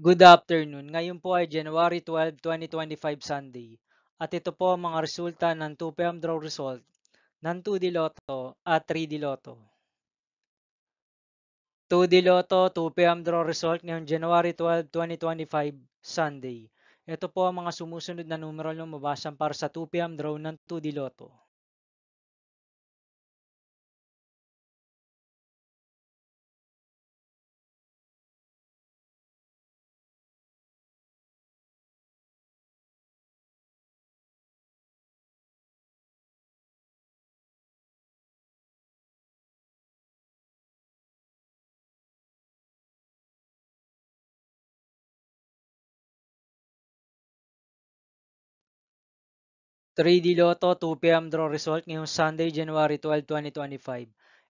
Good afternoon. Ngayon po ay January 12, 2025 Sunday. At ito po ang mga resulta ng 2 PM draw result ng 2D Lotto at 3D Lotto. 2D Lotto 2 PM draw result ngayong January 12, 2025 Sunday. Ito po ang mga sumusunod na numero lumabasan para sa 2 PM draw ng 2D Lotto. 3D Lotto 2 PM draw result ngayong Sunday, January 12, 2025.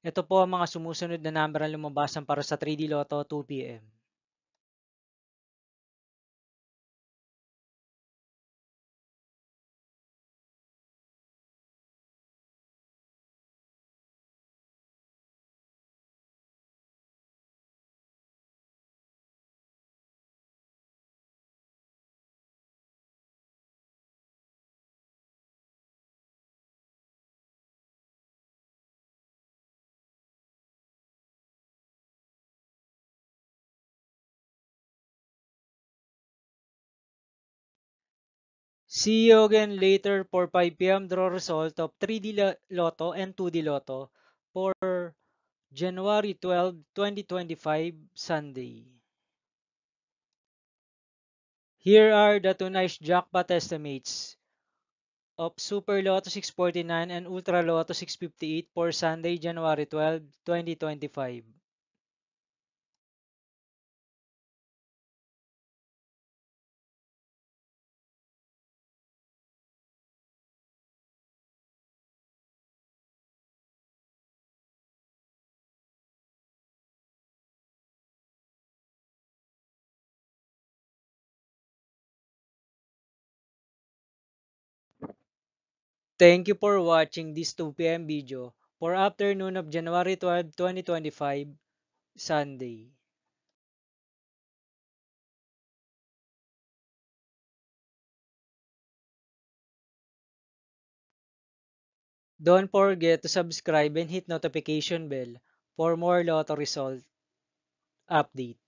Ito po ang mga sumusunod na number na lumabasan para sa 3D Lotto 2 PM. 'See you again later for 5 PM draw result of 3D Lotto and 2D Lotto for January 12, 2025 Sunday. Here are the tonight's jackpot estimates of Super Lotto 649 and Ultra Lotto 658 for Sunday, January 12, 2025. Thank you for watching this 2 PM video for afternoon of January 12, 2025 Sunday. Don't forget to subscribe and hit notification bell for more Lotto result update.